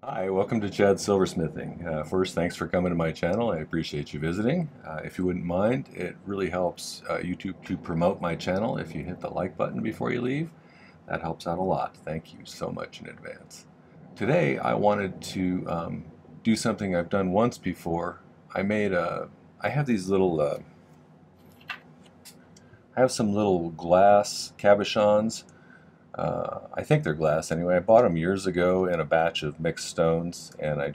Hi, welcome to Chad's Silversmithing. First, thanks for coming to my channel. I appreciate you visiting. If you wouldn't mind, it really helps YouTube to promote my channel if you hit the like button before you leave. That helps out a lot. Thank you so much in advance. Today, I wanted to do something I've done once before. I have these little, I have some little glass cabochons. I think they're glass anyway. I bought them years ago in a batch of mixed stones, and I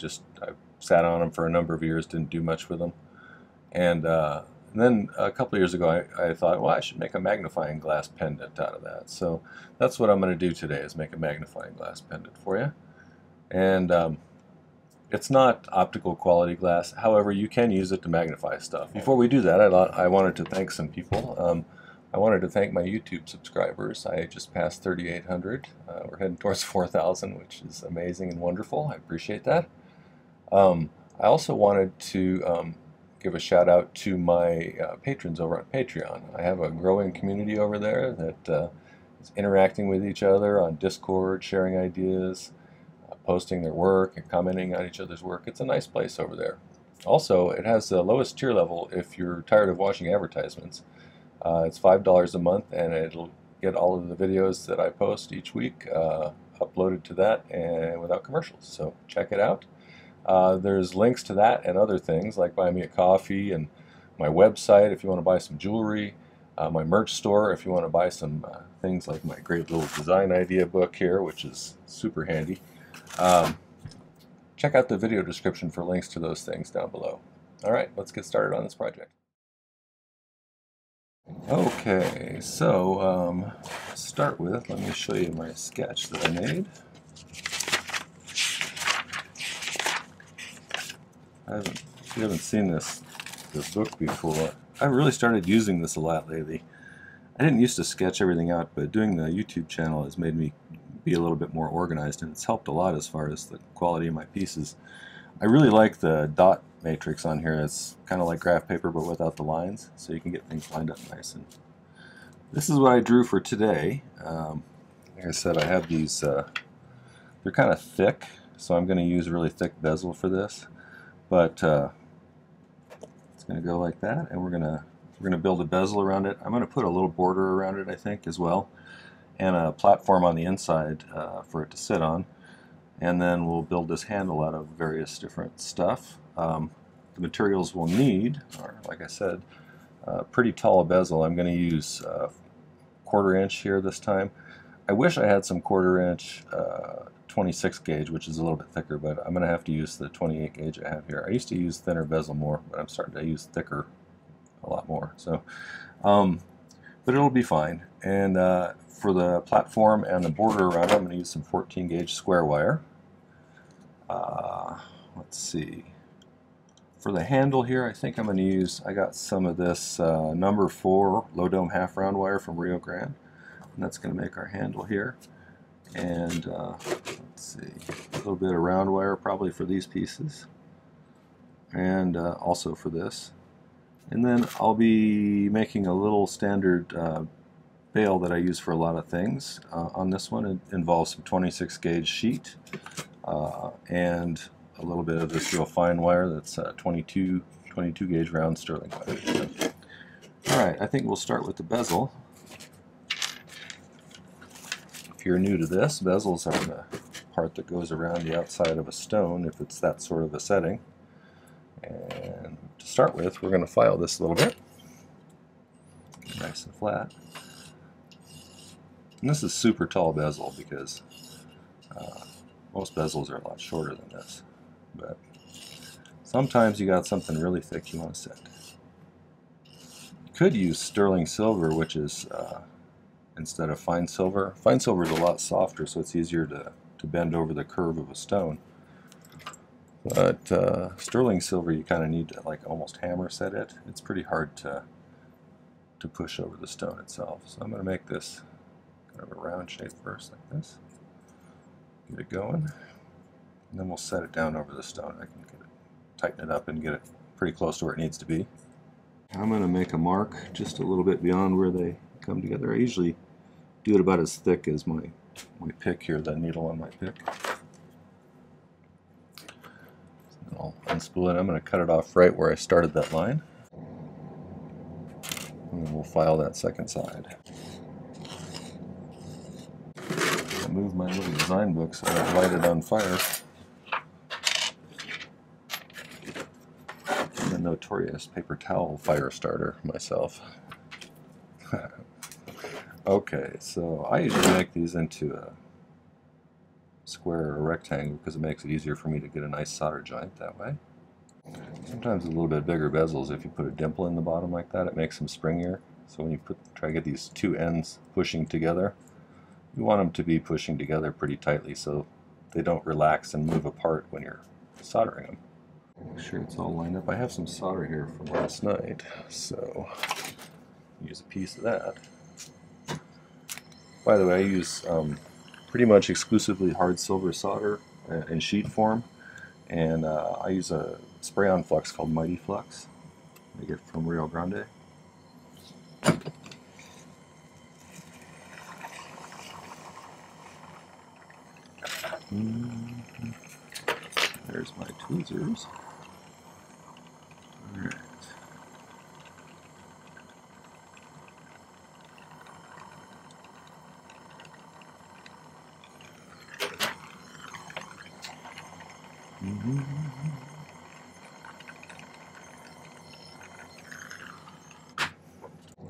sat on them for a number of years, didn't do much with them. And then a couple of years ago, I thought, well, I should make a magnifying glass pendant out of that. So that's what I'm going to do today is make a magnifying glass pendant for you. And it's not optical quality glass. However, you can use it to magnify stuff. Before we do that, I wanted to thank some people. I wanted to thank my YouTube subscribers. I just passed 3,800. We're heading towards 4,000, which is amazing and wonderful. I appreciate that. I also wanted to give a shout out to my patrons over on Patreon. I have a growing community over there that is interacting with each other on Discord, sharing ideas, posting their work and commenting on each other's work. It's a nice place over there. Also, it has the lowest tier level if you're tired of watching advertisements. It's $5 a month, and it'll get all of the videos that I post each week uploaded to that and without commercials. So check it out. There's links to that and other things like buy me a coffee and my website if you want to buy some jewelry, my merch store if you want to buy some things like my great little design idea book here, which is super handy. Check out the video description for links to those things down below. All right, let's get started on this project. Okay, so start with, let me show you my sketch that I made. If you haven't seen this book before, I really started using this a lot lately. I didn't used to sketch everything out, but doing the YouTube channel has made me be a little bit more organized, and it's helped a lot as far as the quality of my pieces. I really like the dot matrix on here. It's kind of like graph paper but without the lines, so you can get things lined up nice. And this is what I drew for today. Like I said, I have these, they're kind of thick, so I'm going to use a really thick bezel for this. But it's going to go like that, and we're going to build a bezel around it. I'm going to put a little border around it, I think, as well, and a platform on the inside for it to sit on. And then we'll build this handle out of various different stuff. The materials we'll need are, like I said, a pretty tall bezel. I'm going to use 1/4 inch here this time. I wish I had some 1/4 inch 26 gauge, which is a little bit thicker, but I'm going to have to use the 28 gauge I have here. I used to use thinner bezel more, but I'm starting to use thicker a lot more. So, but it'll be fine. And for the platform and the border around it, I'm going to use some 14 gauge square wire. Let's see. For the handle here, I think I'm going to use, I got some of this number 4 low dome half round wire from Rio Grande, and that's going to make our handle here. And let's see, a little bit of round wire probably for these pieces, and also for this. And then I'll be making a little standard bail that I use for a lot of things. On this one, it involves some 26 gauge sheet and a little bit of this real fine wire that's 22 gauge round sterling wire. So, alright, I think we'll start with the bezel. If you're new to this, bezels are the part that goes around the outside of a stone if it's that sort of a setting. And to start with, we're going to file this a little bit, nice and flat. And this is super tall bezel because most bezels are a lot shorter than this. But sometimes you got something really thick you want to set. You could use sterling silver, which is instead of fine silver. Fine silver is a lot softer, so it's easier to bend over the curve of a stone. But sterling silver, you kind of need to like almost hammer set it. It's pretty hard to push over the stone itself. So I'm going to make this kind of a round shape first, like this. Get it going, and then we'll set it down over the stone. I can get it, tighten it up and get it pretty close to where it needs to be. I'm going to make a mark just a little bit beyond where they come together. I usually do it about as thick as my pick here, the needle on my pick. I'll unspool it. I'm going to cut it off right where I started that line. And then we'll file that second side. I moved my little design book so I don't light it on fire. I'm a notorious paper towel fire starter myself. Okay, so I usually make these into a square or a rectangle because it makes it easier for me to get a nice solder joint that way. Sometimes a little bit bigger bezels, if you put a dimple in the bottom like that, it makes them springier. So when you try to get these two ends pushing together, you want them to be pushing together pretty tightly so they don't relax and move apart when you're soldering them. Make sure it's all lined up. I have some solder here from last night, so use a piece of that. By the way, I use pretty much exclusively hard silver solder in sheet form, and I use a spray-on flux called My-T-Flux. I get from Rio Grande. There's my tweezers. All right.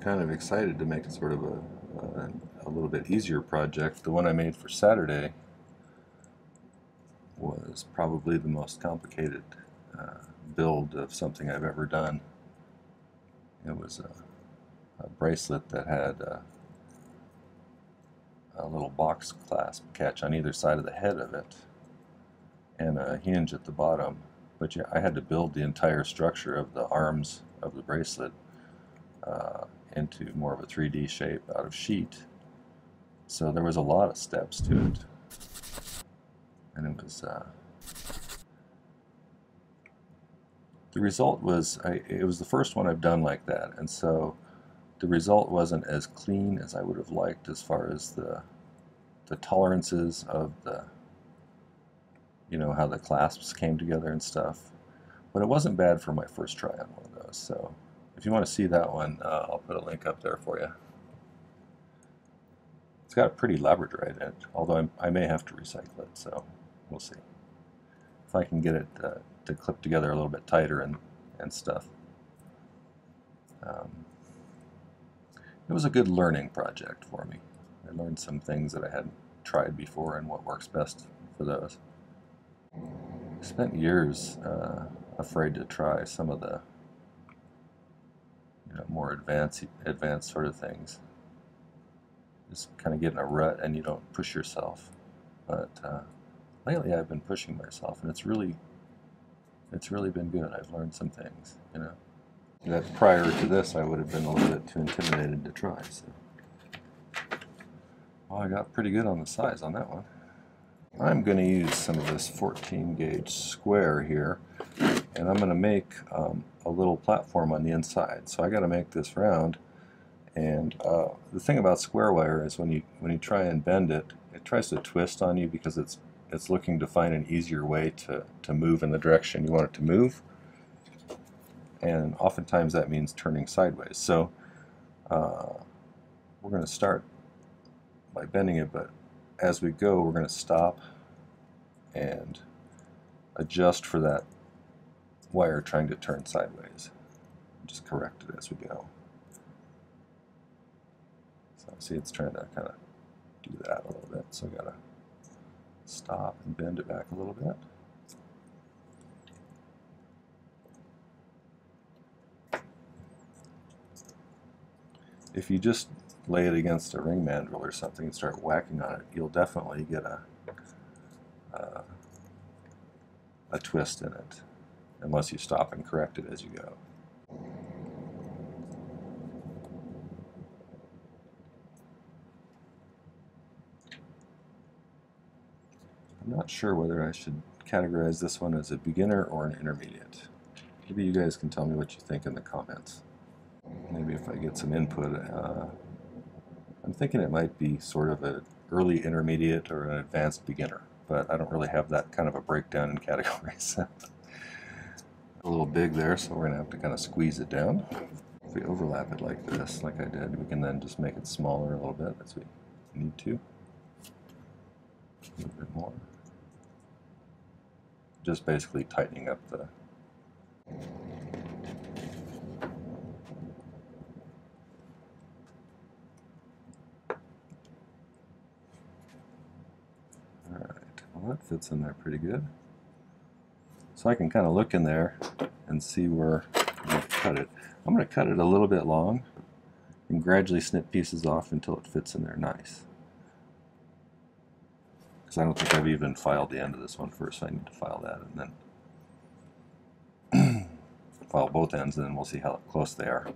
Kind of excited to make it sort of a little bit easier project. The one I made for Saturday was probably the most complicated build of something I've ever done. It was a bracelet that had a little box clasp catch on either side of the head of it and a hinge at the bottom. But yeah, I had to build the entire structure of the arms of the bracelet into more of a 3D shape out of sheet. So there was a lot of steps to it. And it was the result was it was the first one I've done like that, and so the result wasn't as clean as I would have liked as far as the tolerances of the, you know, how the clasps came together and stuff. But it wasn't bad for my first try on one of those. So if you want to see that one, I'll put a link up there for you. It's got a pretty labradorite in it, although I may have to recycle it, so we'll see. If I can get it to clip together a little bit tighter and stuff. It was a good learning project for me. I learned some things that I hadn't tried before and what works best for those. I spent years afraid to try some of the more advanced sort of things. Just kind of get in a rut and you don't push yourself. But lately I've been pushing myself, and it's really been good. I've learned some things, you know. That prior to this I would have been a little bit too intimidated to try. So. Well, I got pretty good on the size on that one. I'm going to use some of this 14 gauge square here, and I'm going to make a little platform on the inside. So I got to make this round, and the thing about square wire is when you try and bend it, it tries to twist on you because it's looking to find an easier way to move in the direction you want it to move, and oftentimes that means turning sideways. So we're going to start by bending it, but as we go we're going to stop and adjust for that wire trying to turn sideways. Just correct it as we go. So see, it's trying to kind of do that a little bit, so I got to stop and bend it back a little bit. If you just lay it against a ring mandrel or something and start whacking on it, you'll definitely get a twist in it, unless you stop and correct it as you go. I'm not sure whether I should categorize this one as a beginner or an intermediate. Maybe you guys can tell me what you think in the comments. Maybe if I get some input. I'm thinking it might be sort of an early intermediate or an advanced beginner, but I don't really have that kind of a breakdown in categories. A little big there, so we're going to have to kind of squeeze it down. If we overlap it like this, like I did, we can then just make it smaller a little bit as we need to. A little bit more. Just basically tightening up the... Alright, well that fits in there pretty good. So I can kind of look in there and see where I'm going to cut it. I'm going to cut it a little bit long and gradually snip pieces off until it fits in there nice. Because I don't think I've even filed the end of this one first, so I need to file that and then file both ends, and then we'll see how close they are.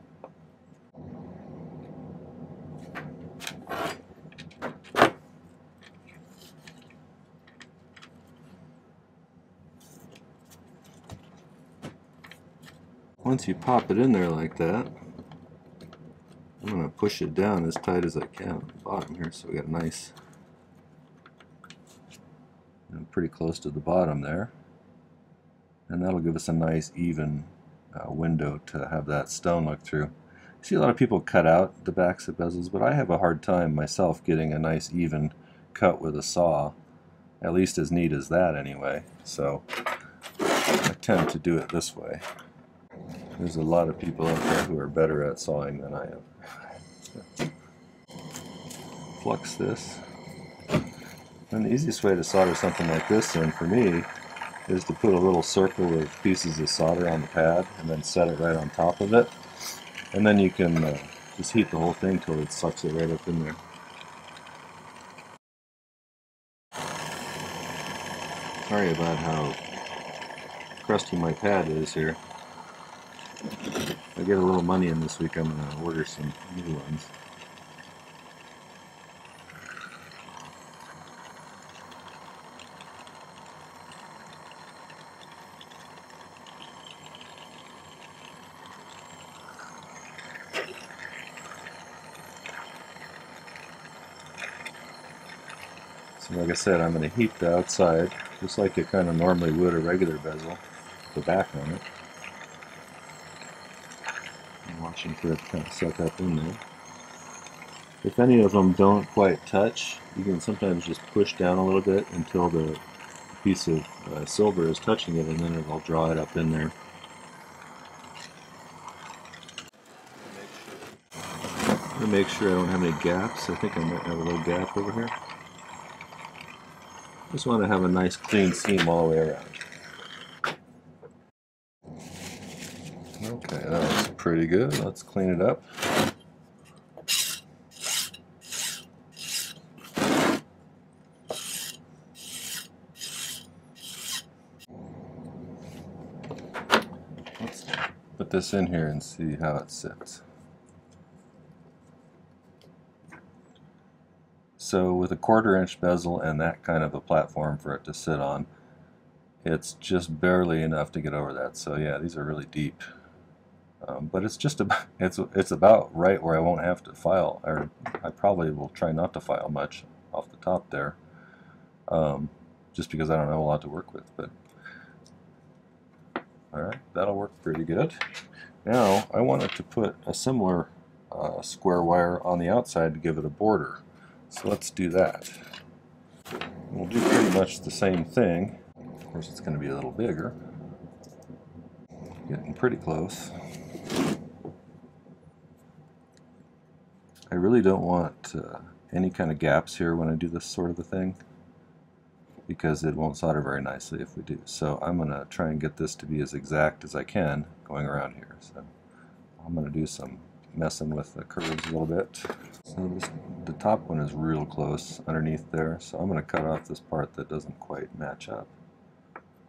Once you pop it in there like that, I'm going to push it down as tight as I can on the bottom here, so we got a nice, pretty close to the bottom there, and that'll give us a nice even window to have that stone look through. I see a lot of people cut out the backs of bezels, but I have a hard time myself getting a nice even cut with a saw, at least as neat as that anyway, so I tend to do it this way. There's a lot of people out there who are better at sawing than I am. Flux this. And the easiest way to solder something like this in for me is to put a little circle of pieces of solder on the pad and then set it right on top of it. And then you can just heat the whole thing till it sucks it right up in there. Sorry about how crusty my pad is here. If I get a little money in this week, I'm going to order some new ones. So like I said, I'm going to heat the outside, just like you kind of normally would a regular bezel, the back on it. I'm watching for it to kind of suck up in there. If any of them don't quite touch, you can sometimes just push down a little bit until the piece of silver is touching it, and then it'll draw it up in there. I'm going to make sure I don't have any gaps. I think I might have a little gap over here. Just want to have a nice clean seam all the way around. Okay, that looks pretty good. Let's clean it up. Let's put this in here and see how it sits. So with a 1/4 inch bezel and that kind of a platform for it to sit on, it's just barely enough to get over that. So yeah, these are really deep. But it's just about it's about right where I won't have to file, or I probably will try not to file much off the top there, just because I don't have a lot to work with. But all right, that'll work pretty good. Now I wanted to put a similar square wire on the outside to give it a border. So let's do that. We'll do pretty much the same thing. Of course, it's going to be a little bigger. Getting pretty close. I really don't want any kind of gaps here when I do this sort of a thing, because it won't solder very nicely if we do. So I'm going to try and get this to be as exact as I can going around here. So I'm going to do some messing with the curves a little bit. So the top one is real close underneath there, so I'm going to cut off this part that doesn't quite match up.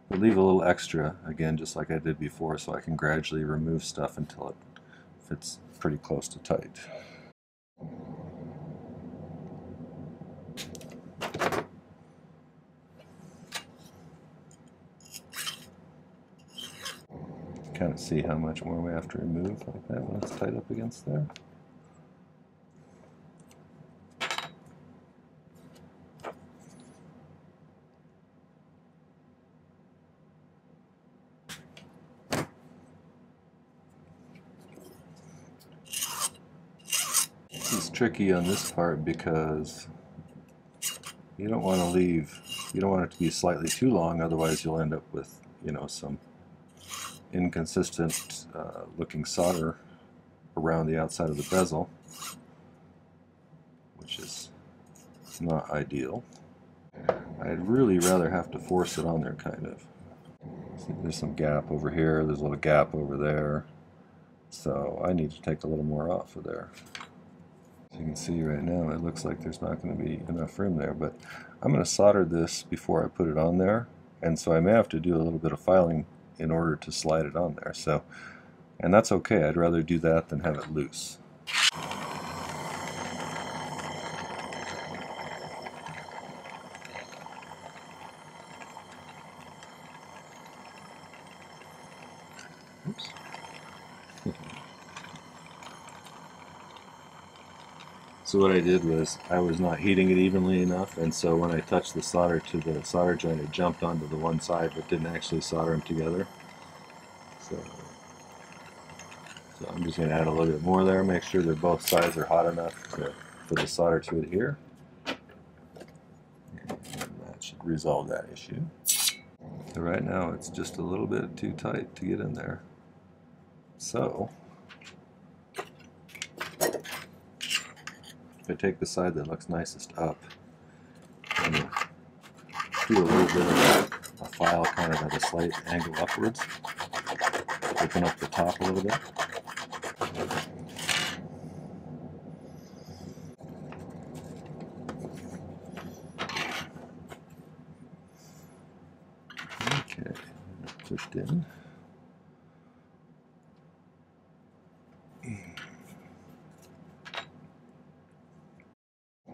But leave a little extra, again, just like I did before, so I can gradually remove stuff until it fits pretty close to tight. Kind of see how much more we have to remove like that when it's tight up against there. tricky on this part because you don't want it to be slightly too long, otherwise you'll end up with, you know, some inconsistent looking solder around the outside of the bezel, which is not ideal. I'd really rather have to force it on there, kind of. See, there's some gap over here, there's a little gap over there, so I need to take a little more off of there. As you can see right now, it looks like there's not going to be enough room there, but I'm going to solder this before I put it on there, and so I may have to do a little bit of filing in order to slide it on there. So, and that's okay. I'd rather do that than have it loose. Oops. So what I did was I was not heating it evenly enough, and so when I touched the solder to the solder joint, it jumped onto the one side but didn't actually solder them together. So I'm just going to add a little bit more there, make sure that both sides are hot enough for the solder to adhere. And that should resolve that issue. So right now it's just a little bit too tight to get in there. So if I take the side that looks nicest up and do a little bit of a file kind of at a slight angle upwards, open up the top a little bit. Okay, pushed in.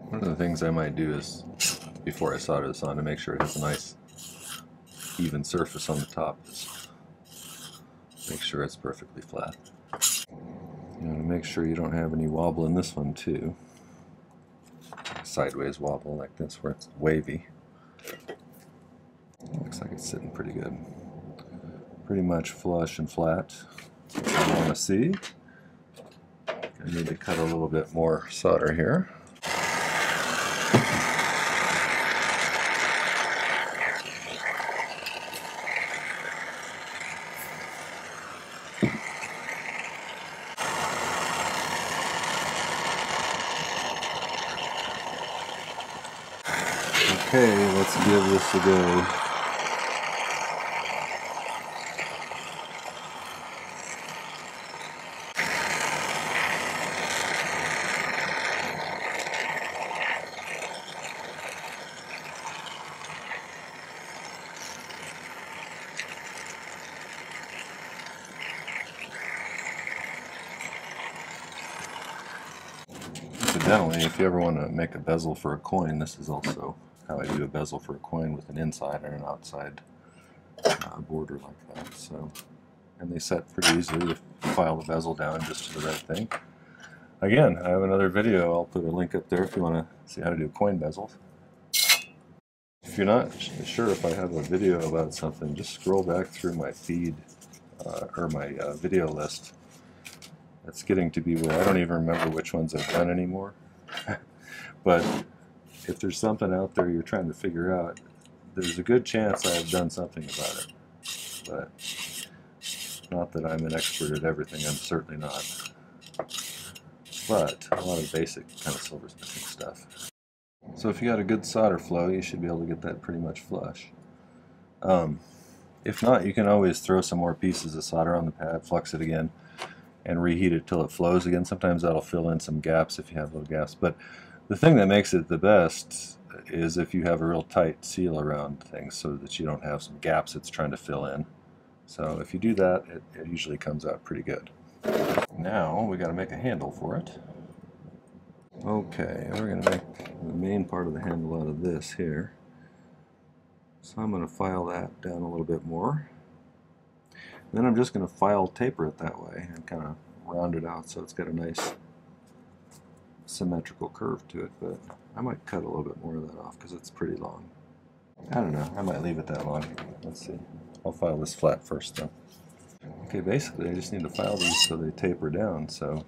One of the things I might do is, before I solder this on, to make sure it has a nice even surface on the top, is make sure it's perfectly flat. You know, to make sure you don't have any wobble in this one too. Sideways wobble like this where it's wavy. Looks like it's sitting pretty good. Pretty much flush and flat. That's what I want to see. I need to cut a little bit more solder here. Okay, let's give this a go. Incidentally, if you ever want to make a bezel for a coin, this is also how I do a bezel for a coin, with an inside and an outside border like that. So, and they set pretty easily. You file the bezel down just to the right thing. Again, I have another video. I'll put a link up there if you want to see how to do coin bezels. If you're not sure if I have a video about something, just scroll back through my feed or my video list. It's getting to be where I don't even remember which ones I've done anymore. But if there's something out there you're trying to figure out, there's a good chance I've done something about it. But not that I'm an expert at everything, I'm certainly not. But a lot of basic kind of silversmithing stuff. So if you got a good solder flow, you should be able to get that pretty much flush. If not, you can always throw some more pieces of solder on the pad, flux it again, and reheat it till it flows again. Sometimes that'll fill in some gaps if you have little gaps. But the thing that makes it the best is if you have a real tight seal around things so that you don't have some gaps it's trying to fill in. So if you do that, it usually comes out pretty good. Now we got to make a handle for it. Okay, we're going to make the main part of the handle out of this here. So I'm going to file that down a little bit more. Then I'm just going to file taper it that way and kind of round it out so it's got a nice symmetrical curve to it, but I might cut a little bit more of that off because it's pretty long. I don't know, I might leave it that long. Let's see. I'll file this flat first though. Okay, basically I just need to file these so they taper down, so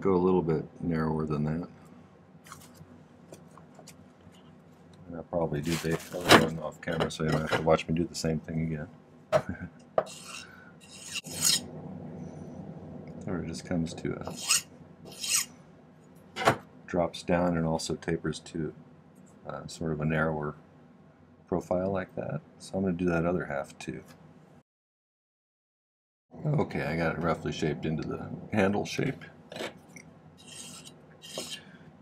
go a little bit narrower than that. And I'll probably do the other one off camera so you don't have to watch me do the same thing again. Or it just comes to drops down and also tapers to sort of a narrower profile like that. So I'm going to do that other half too. Okay, I got it roughly shaped into the handle shape.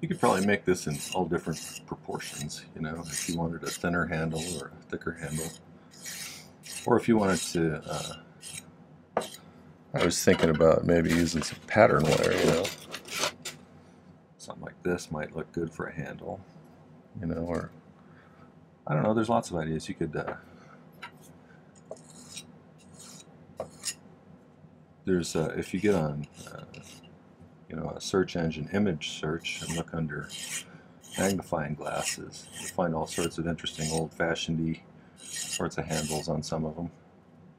You could probably make this in all different proportions, you know, if you wanted a thinner handle or a thicker handle. Or if you wanted to, I was thinking about maybe using some pattern wire, you know. Something like this might look good for a handle, you know, or I don't know, there's lots of ideas. You could, there's, if you get on, you know, a search engine image search and look under magnifying glasses, you'll find all sorts of interesting old-fashioned-y sorts of handles on some of them.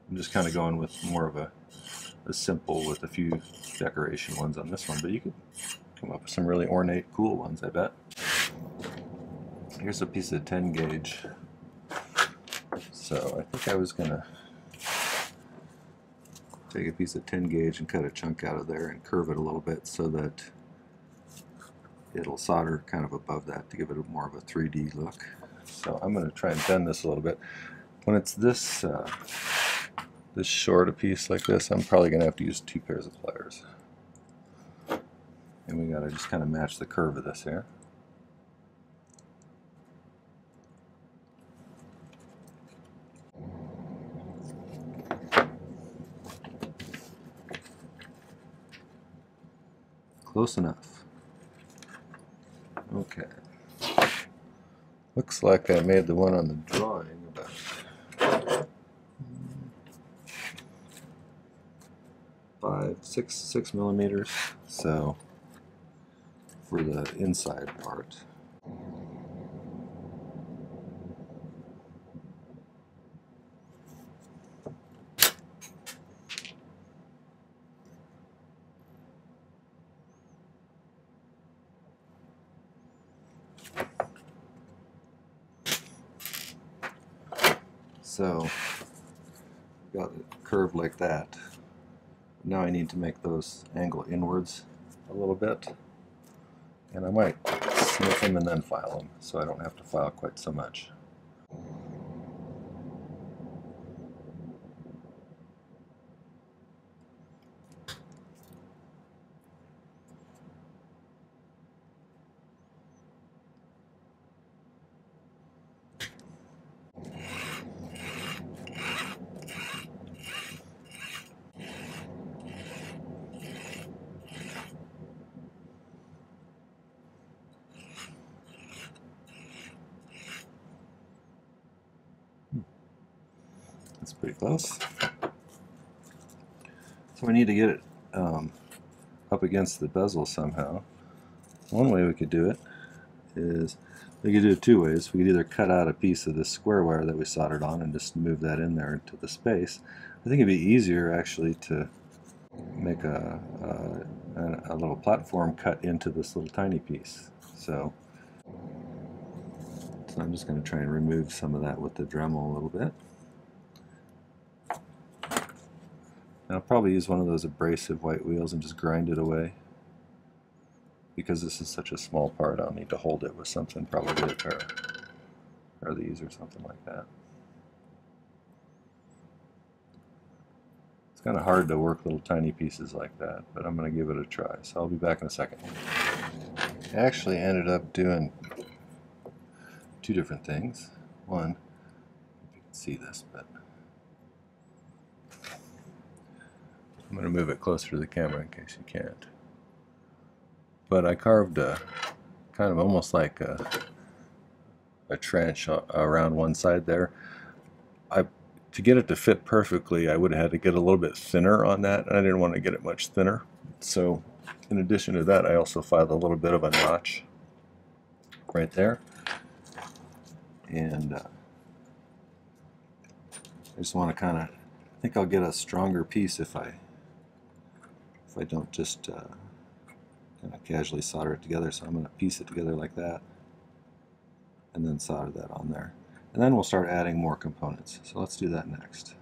I'm just kind of going with more of a simple with a few decoration ones on this one, but you could come up with some really ornate, cool ones, I bet. Here's a piece of 10 gauge. So I think I was going to take a piece of 10 gauge and cut a chunk out of there and curve it a little bit so that it'll solder kind of above that to give it more of a 3D look. So I'm going to try and bend this a little bit. When it's this this short a piece like this, I'm probably going to have to use 2 pairs of pliers. And we got to just kind of match the curve of this here. Close enough. Okay. Looks like I made the one on the drawing about 6 millimeters. So for the inside part. So got it curved like that. Now I need to make those angle inwards a little bit, and I might snip them and then file them so I don't have to file quite so much. That's pretty close. So we need to get it up against the bezel somehow. One way we could do it is, we could do it 2 ways. We could either cut out a piece of this square wire that we soldered on and just move that in there into the space. I think it'd be easier actually to make a little platform cut into this little tiny piece. So I'm just going to try and remove some of that with the Dremel a little bit. And I'll probably use one of those abrasive white wheels and just grind it away. Because this is such a small part, I'll need to hold it with something, probably a pair of these or something like that. It's kind of hard to work little tiny pieces like that, but I'm going to give it a try. So I'll be back in a second. I actually ended up doing 2 different things. One, if you can see this, but I'm going to move it closer to the camera in case you can't. But I carved a kind of almost like a trench around one side there. To get it to fit perfectly, I would have had to get a little bit thinner on that, and I didn't want to get it much thinner. So in addition to that, I also filed a little bit of a notch right there. And I just want to kind of, I think I'll get a stronger piece if I don't just kind kind of casually solder it together, so I'm going to piece it together like that and then solder that on there. And then we'll start adding more components. So let's do that next.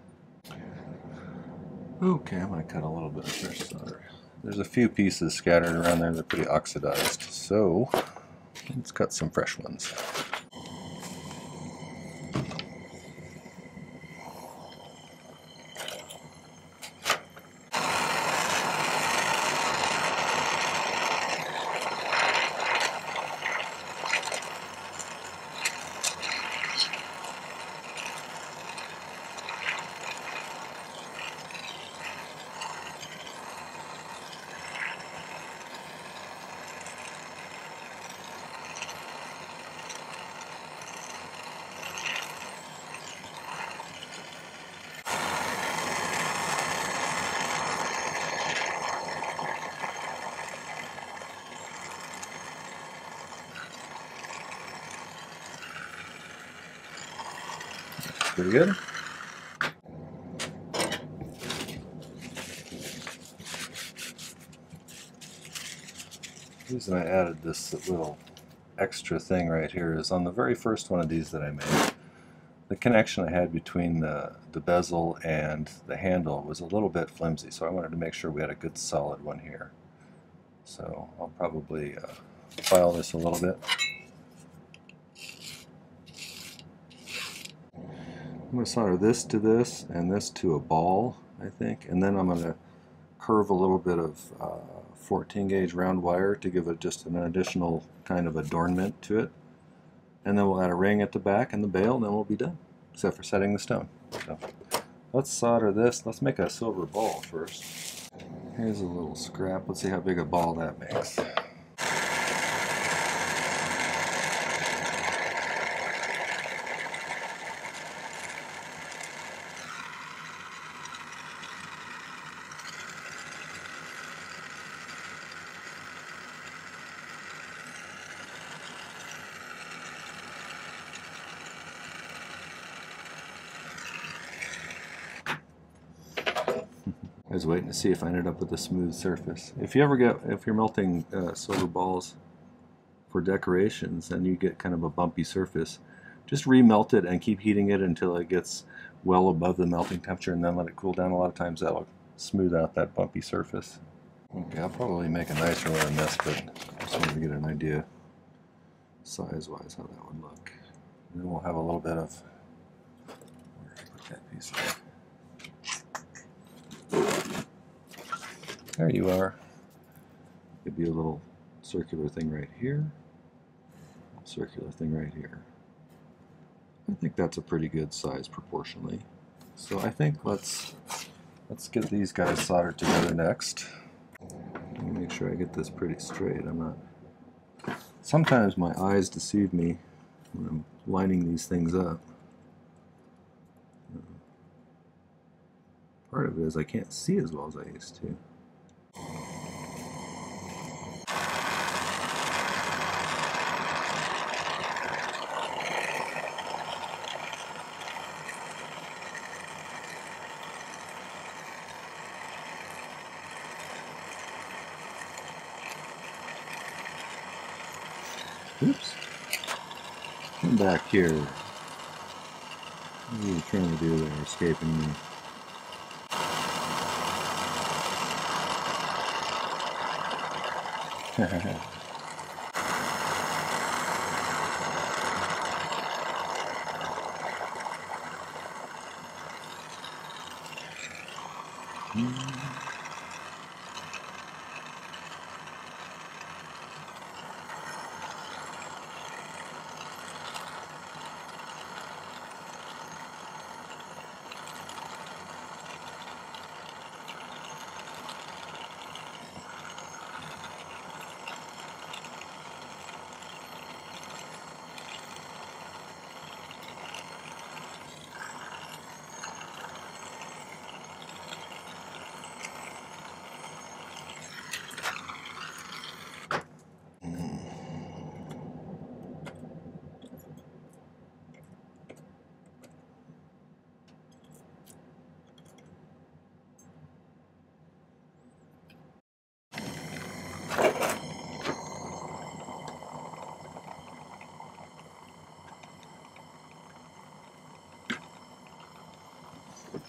Okay, I'm going to cut a little bit of fresh solder. There's a few pieces scattered around there that are pretty oxidized, so let's cut some fresh ones. Pretty good. The reason I added this little extra thing right here is on the very first one of these that I made, the connection I had between the bezel and the handle was a little bit flimsy, so I wanted to make sure we had a good solid one here. So I'll probably file this a little bit. I'm going to solder this to this and this to a ball, I think, and then I'm going to curve a little bit of 14 gauge round wire to give it just an additional kind of adornment to it. And then we'll add a ring at the back and the bail, and then we'll be done, except for setting the stone. So let's solder this. Let's make a silver ball first. Here's a little scrap. Let's see how big a ball that makes. I was waiting to see if I ended up with a smooth surface. If you're melting silver balls for decorations and you get kind of a bumpy surface, just remelt it and keep heating it until it gets well above the melting temperature, and then let it cool down. A lot of times that'll smooth out that bumpy surface. Okay, I'll probably make a nicer one than this, but I just wanted to get an idea size-wise how that would look. And then we'll have a little bit of, where did I put that piece of? There you are. Could be a little circular thing right here, circular thing right here. I think that's a pretty good size proportionally. So I think let's get these guys soldered together next. Let me make sure I get this pretty straight. Sometimes my eyes deceive me when I'm lining these things up. Part of it is I can't see as well as I used to. Oops. Come back here. What are you trying to do there? Escaping me.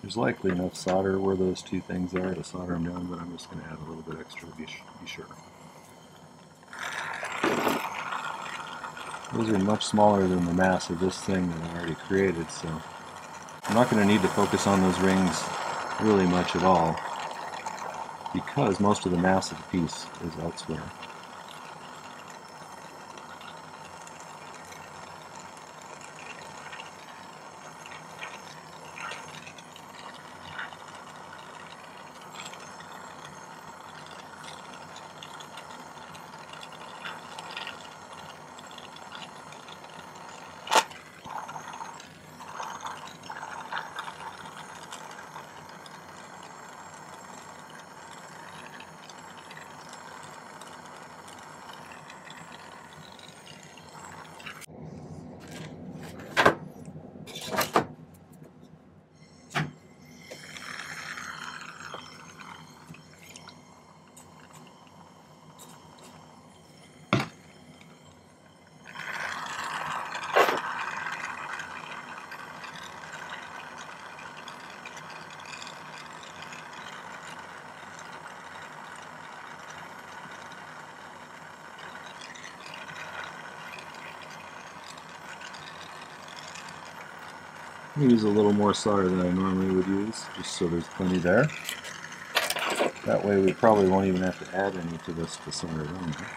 There's likely enough solder where those two things are to solder them down, but I'm just going to add a little bit extra to be sure. Those are much smaller than the mass of this thing that I already created, so I'm not going to need to focus on those rings really much at all, because most of the mass of the piece is elsewhere. I'm going to use a little more solder than I normally would use, just so there's plenty there. That way we probably won't even have to add any to this to solder it on there.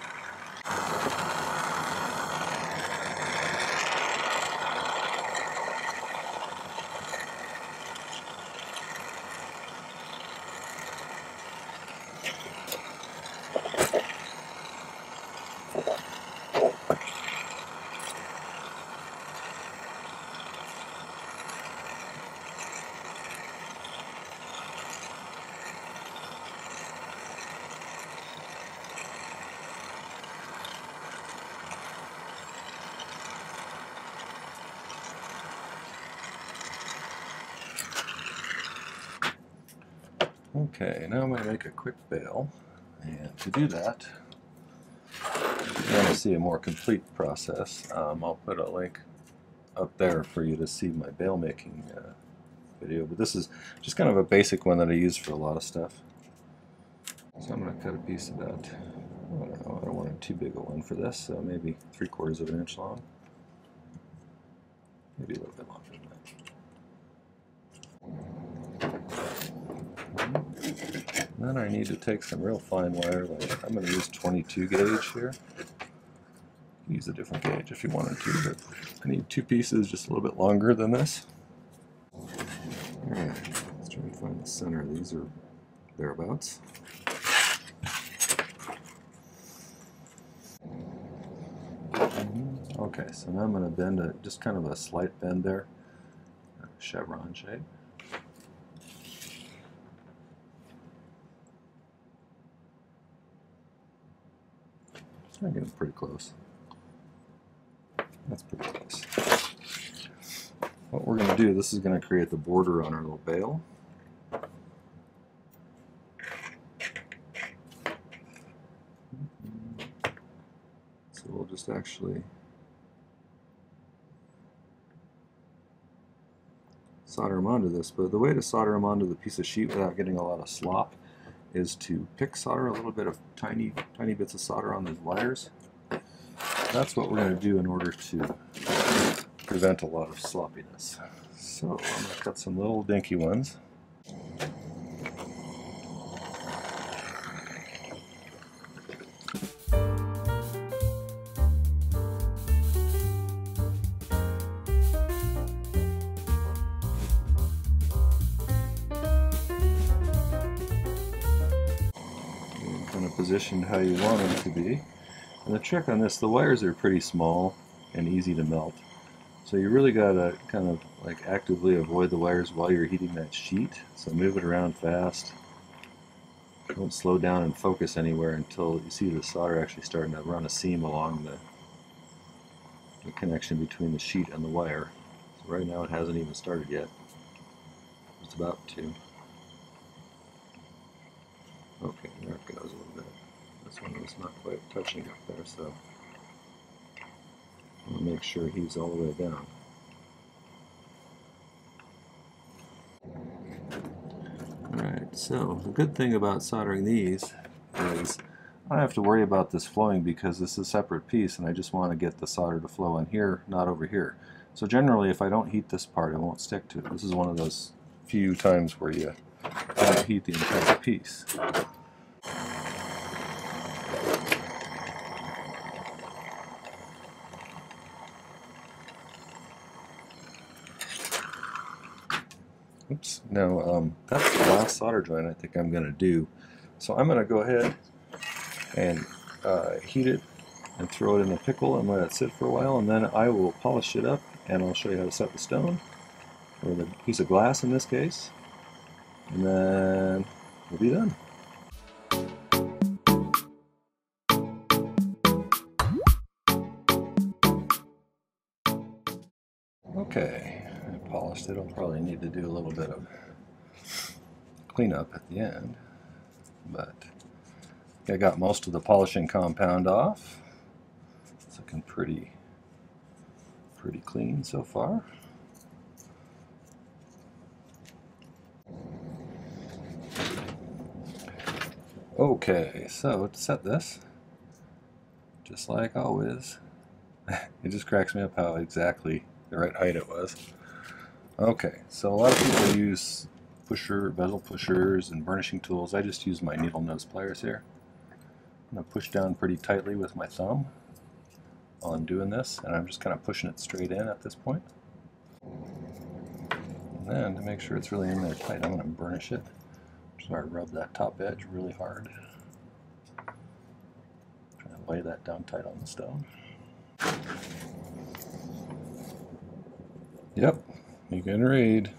Okay, now I'm going to make a quick bail, and to do that, if you want to see a more complete process, I'll put a link up there for you to see my bail making video, but this is just kind of a basic one that I use for a lot of stuff. So I'm going to cut a piece about, I don't know, I don't want too big a one for this, so maybe 3/4 of an inch long, maybe a little bit longer than that. Then I need to take some real fine wire, like I'm going to use 22 gauge here. Use a different gauge if you wanted to, but I need two pieces just a little bit longer than this. Alright, let's try and find the center. These are thereabouts. Okay, so now I'm going to bend it, just kind of a slight bend there, chevron shape. I'm getting pretty close. That's pretty close. What we're going to do, this is going to create the border on our little bail. So we'll just actually solder them onto this, but the way to solder them onto the piece of sheet without getting a lot of slop is to pick solder, a little bit of tiny bits of solder on these wires. That's what we're going to do in order to prevent a lot of sloppiness. So I'm going to cut some little dinky ones. Kind of positioned how you want them to be. And the trick on this, the wires are pretty small and easy to melt. So you really got to kind of like actively avoid the wires while you're heating that sheet. So move it around fast. Don't slow down and focus anywhere until you see the solder actually starting to run a seam along the connection between the sheet and the wire. So right now it hasn't even started yet. It's about to. Okay, there it goes a little bit. This one is not quite touching up there, so I'll make sure he's all the way down. So the good thing about soldering these is I don't have to worry about this flowing because this is a separate piece and I just want to get the solder to flow on here, not over here. So generally if I don't heat this part, it won't stick to it. This is one of those few times where you don't heat the entire piece. Oops, now that's the last solder joint I think I'm going to do. So I'm going to go ahead and heat it and throw it in a pickle and let it sit for a while, and then I will polish it up and I'll show you how to set the stone, or the piece of glass in this case, and then we'll be done. Okay, I polished it. I'll probably need to do a little bit of cleanup at the end, but I got most of the polishing compound off. It's looking pretty clean so far. Okay, so to set this, just like always, it just cracks me up how exactly the right height it was. Okay, so a lot of people use bezel pushers and burnishing tools. I just use my needle nose pliers here. I'm going to push down pretty tightly with my thumb while I'm doing this, and I'm just kind of pushing it straight in at this point. And then to make sure it's really in there tight, I'm going to burnish it. So I rub that top edge really hard. Try to lay that down tight on the stone. Yep, you can read.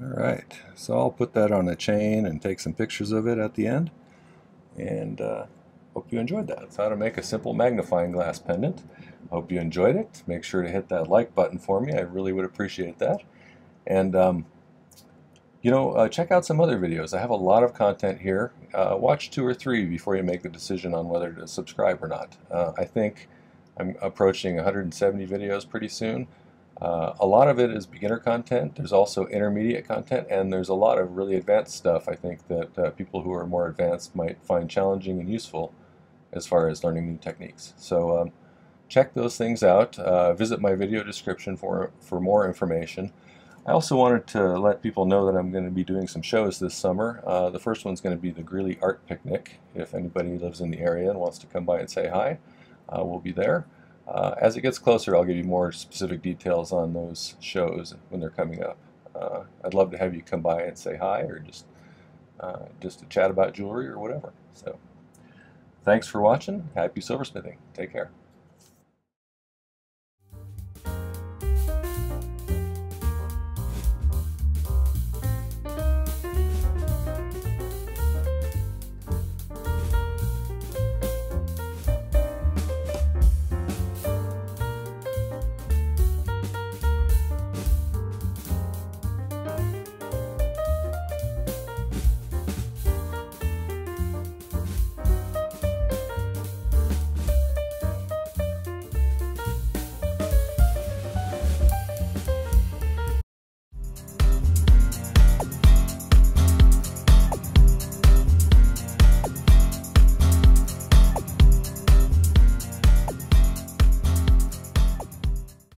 Alright, so I'll put that on a chain and take some pictures of it at the end. And hope you enjoyed that. That's how to make a simple magnifying glass pendant. Hope you enjoyed it. Make sure to hit that like button for me. I really would appreciate that. And check out some other videos. I have a lot of content here. Watch 2 or 3 before you make the decision on whether to subscribe or not. I think I'm approaching 170 videos pretty soon. A lot of it is beginner content. There's also intermediate content, and there's a lot of really advanced stuff I think that people who are more advanced might find challenging and useful as far as learning new techniques. So check those things out. Visit my video description for more information. I also wanted to let people know that I'm going to be doing some shows this summer. The first one's going to be the Greeley Art Picnic. If anybody lives in the area and wants to come by and say hi, we'll be there. As it gets closer, I'll give you more specific details on those shows when they're coming up. I'd love to have you come by and say hi, or just to chat about jewelry or whatever. So, thanks for watching. Happy silversmithing. Take care.